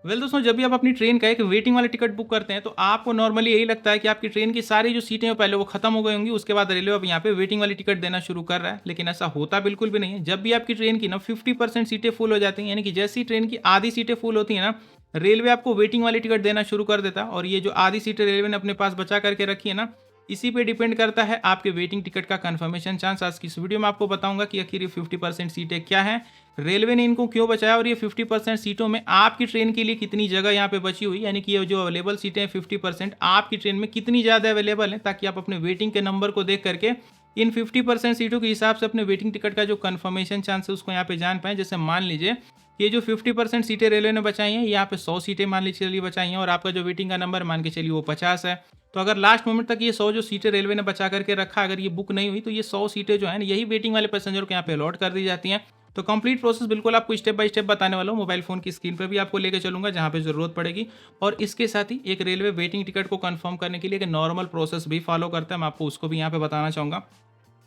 Well दोस्तों, जब भी आप अपनी ट्रेन का एक वेटिंग वाली टिकट बुक करते हैं तो आपको नॉर्मली यही लगता है कि आपकी ट्रेन की सारी जो सीटें हैं पहले वो खत्म हो गई होंगी, उसके बाद रेलवे अब यहाँ पे वेटिंग वाली टिकट देना शुरू कर रहा है। लेकिन ऐसा होता बिल्कुल भी नहीं है। जब भी आपकी ट्रेन की ना 50% सीटें फुल हो जाती हैं, यानी कि जैसी ट्रेन की आधी सीटें फुल होती हैं ना, रेलवे आपको वेटिंग वाली टिकट देना शुरू कर देता है। और ये जो आधी सीटें रेलवे ने अपने पास बचा करके रखी है ना, इसी पे डिपेंड करता है आपके वेटिंग टिकट का कंफर्मेशन चांस। आज की इस वीडियो में आपको बताऊंगा कि आखिर ये 50% सीटें क्या हैं, रेलवे ने इनको क्यों बचाया और ये 50% सीटों में आपकी ट्रेन के लिए कितनी जगह यहाँ पे बची हुई, यानी कि ये जो अवेलेबल सीटें हैं 50% आपकी ट्रेन में कितनी ज़्यादा अवेलेबल हैं, ताकि आप अपने वेटिंग के नंबर को देख करके इन 50% सीटों के हिसाब से अपने वेटिंग टिकट का जो कंफर्मेशन चांस है उसको यहाँ पे जान पाएं। जैसे मान लीजिए ये जो 50% सीटें रेलवे ने बचाई हैं, यहाँ पे 100 सीटें मान लीजिए चलिए बचाई हैं और आपका जो वेटिंग का नंबर मान के चलिए वो 50 है। तो अगर लास्ट मोमेंट तक ये 100 जो सीटें रेलवे ने बचा करके रखा, अगर ये बुक नहीं हुई तो ये 100 सीटें जो है यही वेटिंग वाले पैसेंजर को यहाँ पे अलॉट कर दी जाती हैं। तो कंप्लीट प्रोसेस बिल्कुल आपको स्टेप बाय स्टेप बताने वाला हूँ। मोबाइल फोन की स्क्रीन पर भी आपको लेके चलूंगा जहाँ पे जरूरत पड़ेगी। और इसके साथ ही एक रेलवे वेटिंग टिकट को कंफर्म करने के लिए एक नॉर्मल प्रोसेस भी फॉलो करता है, मैं आपको उसको भी यहाँ पे बताना चाहूँगा।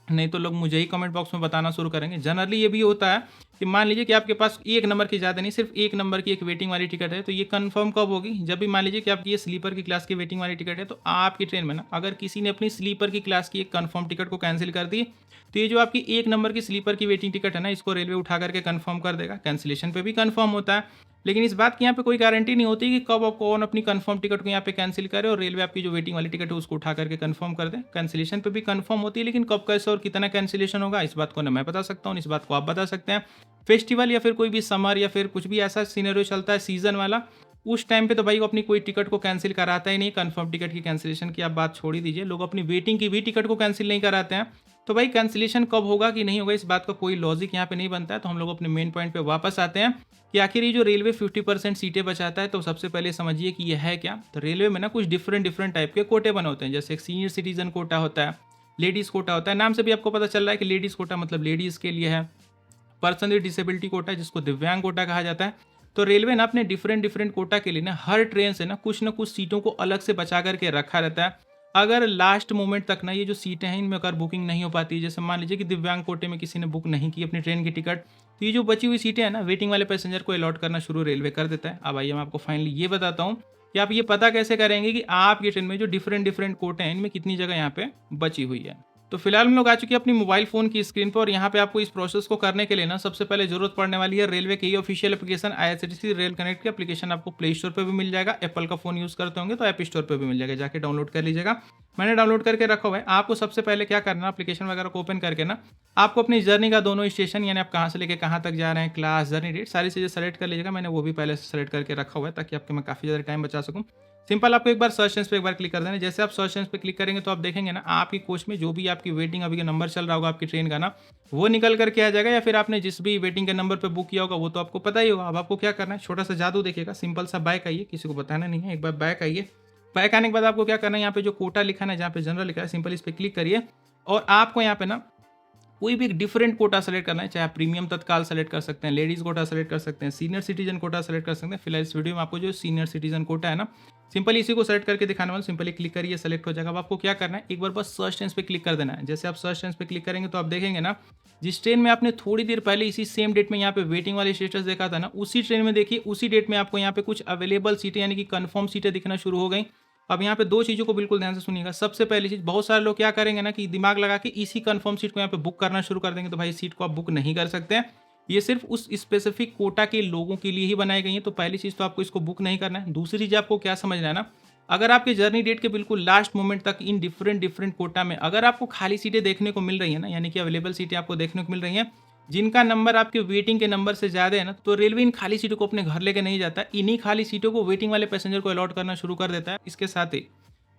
नहीं तो लोग मुझे ही कमेंट बॉक्स में बताना शुरू करेंगे। जनरली ये भी होता है कि मान लीजिए कि आपके पास एक नंबर की ज़्यादा नहीं, सिर्फ एक नंबर की एक वेटिंग वाली टिकट है, तो ये कंफर्म कब होगी? जब भी मान लीजिए कि आपकी ये स्लीपर की क्लास की वेटिंग वाली टिकट है, तो आपकी ट्रेन में ना अगर किसी ने अपनी स्लीपर की क्लास की एक कंफर्म टिकट को कैंसिल कर दी, तो ये जो आपकी एक नंबर की स्लीपर की वेटिंग टिकट है ना, इसको रेलवे उठा करके कंफर्म कर देगा। कैंसिलेशन पे भी कंफर्म होता है, लेकिन इस बात की यहाँ पे कोई गारंटी नहीं होती कि कब आप कौन अपनी कंफर्म टिकट को यहाँ पे कैंसिल करे और रेलवे आपकी जो वेटिंग वाली टिकट है उसको उठा करके कंफर्म कर दे। कैंसिलेशन पे भी कंफर्म होती है, लेकिन कब कैसे और कितना कैंसिलेशन होगा इस बात को ना मैं बता सकता हूँ, इस बात को आप बता सकते हैं। फेस्टिवल या फिर कोई भी समर या फिर कुछ भी ऐसा सीनरियो चलता है सीजन वाला, उस टाइम पे तो भाई वो अपनी कोई टिकट को कैंसिल कराता ही नहीं। कंफर्म टिकट की कैंसिलेशन की आप बात छोड़ ही दीजिए, लोग अपनी वेटिंग की भी टिकट को कैंसिल नहीं कराते हैं। तो भाई कैंसिलेशन कब होगा कि नहीं होगा, इस बात का कोई लॉजिक यहाँ पे नहीं बनता है। तो हम लोग अपने मेन पॉइंट पे वापस आते हैं कि आखिर ये जो रेलवे 50% सीटें बचाता है, तो सबसे पहले समझिए कि यह है क्या। तो रेलवे में ना कुछ डिफरेंट टाइप के कोटे बने होते हैं। जैसे एक सीनियर सिटीजन कोटा होता है, लेडीज़ कोटा होता है। नाम से भी आपको पता चल रहा है कि लेडीज़ कोटा मतलब लेडीज़ के लिए है। पर्सन विद डिसेबिलिटी कोटा जिसको दिव्यांग कोटा कहा जाता है। तो रेलवे ने अपने डिफरेंट कोटा के लिए ना हर ट्रेन से ना कुछ सीटों को अलग से बचा करके रखा रहता है। अगर लास्ट मोमेंट तक ना ये जो सीटें हैं इनमें अगर बुकिंग नहीं हो पाती, जैसे मान लीजिए कि दिव्यांग कोटे में किसी ने बुक नहीं की अपनी ट्रेन की टिकट, तो ये जो बची हुई सीटें हैं ना वेटिंग वाले पैसेंजर को अलॉट करना शुरू रेलवे कर देता है। अब आइए मैं आपको फाइनली ये बताता हूँ कि आप ये पता कैसे करेंगे कि आपकी ट्रेन में जो डिफरेंट कोटे हैं इनमें कितनी जगह यहाँ पे बची हुई है। तो फिलहाल हम लोग आ चुके हैं अपनी मोबाइल फोन की स्क्रीन पर और यहाँ पे आपको इस प्रोसेस को करने के लिए ना सबसे पहले जरूरत पड़ने वाली है रेलवे की official application IRCTC rail connect की एप्लीकेशन। आपको प्ले स्टोर पर भी मिल जाएगा, एप्पल का फोन यूज करते होंगे तो ऐप स्टोर पर भी मिल जाएगा, जाके डाउनलोड कर लीजिएगा। मैंने डाउनलोड करके रखा हुआ है। आपको सबसे पहले क्या करना है, एप्लीकेशन वगैरह को ओपन करके ना आपको अपनी जर्नी का दोनों स्टेशन, यानी आप कहाँ से लेके कहाँ तक जा रहे हैं, क्लास, जर्नी डेट, सारी चीज़ें सेलेक्ट कर लीजिएगा। मैंने वो भी पहले से सेलेक्ट करके रखा हुआ है ताकि आपके मैं काफ़ी ज़्यादा टाइम बचा सकूँ। सिंपल आपको एक बार सर्च पे एक बार क्लिक कर देना। जैसे आप सर्च पे क्लिक करेंगे तो आप देखेंगे ना आपकी कोच में जो भी आपकी वेटिंग अभी का नंबर चल रहा होगा आपकी ट्रेन का ना, वो निकल करके आ जाएगा। या फिर आपने जिस भी वेटिंग के नंबर पे बुक किया होगा वो तो आपको पता ही होगा। अब आपको क्या करना है, छोटा सा जादू देखिएगा, सिंपल सा बैक आइए, किसी को बताना नहीं है, एक बार बैक आइए। बैक आने के बाद आपको क्या करना है, यहाँ पे जो कोटा लिखा है, जहाँ पे जनरल लिखा है, सिंपल इस पर क्लिक करिए और आपको यहाँ पे ना कोई भी एक डिफरेंट कोटा सेलेक्ट करना है। चाहे आप प्रीमियम तत्काल सेलेक्ट कर सकते हैं, लेडीज कोटा सेलेक्ट कर सकते हैं, सीनियर सिटीजन कोटा सेलेक्ट कर सकते हैं। फिलहाल इस वीडियो में आपको जो सीनियर सिटीजन कोटा है ना, सिंपली इसी को सेलेक्ट करके दिखाने वाला। सिंपली क्लिक करिए, सेलेक्ट हो जाएगा। अब आपको क्या करना है, एक बार बस सर्च ट्रेन पे क्लिक कर देना है। जैसे आप सर्च ट्रेन पे क्लिक करेंगे तो आप देखेंगे ना जिस ट्रेन में आपने थोड़ी देर पहले इसी सेम डेट में यहाँ पे वेटिंग वाली स्टेटस देखा था ना, उसी ट्रेन में देखिए उसी डेट में आपको यहाँ पे कुछ अवेलेबल सीटें यानी कि कंफर्म सीटें दिखना शुरू हो गई। अब यहाँ पे दो चीज़ों को बिल्कुल ध्यान से सुनिएगा। सबसे पहली चीज़, बहुत सारे लोग क्या करेंगे ना कि दिमाग लगा के इसी कंफर्म सीट को यहाँ पे बुक करना शुरू कर देंगे। तो भाई सीट को आप बुक नहीं कर सकते हैं, ये सिर्फ उस स्पेसिफिक कोटा के लोगों के लिए ही बनाई गई है। तो पहली चीज़ तो आपको इसको बुक नहीं करना है। दूसरी चीज़ आपको क्या समझना है ना, अगर आपके जर्नी डेट के बिल्कुल लास्ट मोमेंट तक इन डिफरेंट कोटा में अगर आपको खाली सीटें देखने को मिल रही है ना, यानी कि अवेलेबल सीटें आपको देखने को मिल रही हैं जिनका नंबर आपके वेटिंग के नंबर से ज़्यादा है ना, तो रेलवे इन खाली सीटों को अपने घर लेके नहीं जाता। इन्हीं खाली सीटों को वेटिंग वाले पैसेंजर को अलॉट करना शुरू कर देता है। इसके साथ ही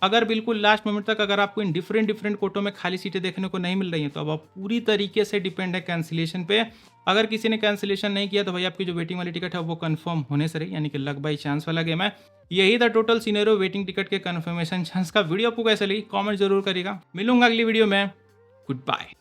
अगर बिल्कुल लास्ट मोमेंट तक अगर आपको इन डिफरेंट कोटों में खाली सीटें देखने को नहीं मिल रही हैं, तो अब आप पूरी तरीके से डिपेंड है कैंसिलेशन पे। अगर किसी ने कैंसिलेशन नहीं किया तो भाई आपकी जो वेटिंग वाली टिकट है वो कंफर्म होने से रही, यानी कि लक बाई चांस वाला गेम है। यही था टोटल सीनेरियो वेटिंग टिकट के कंफर्मेशन चांस का। वीडियो आपको कैसे लगी कमेंट जरूर करिएगा। मिलूंगा अगली वीडियो में। Good bye.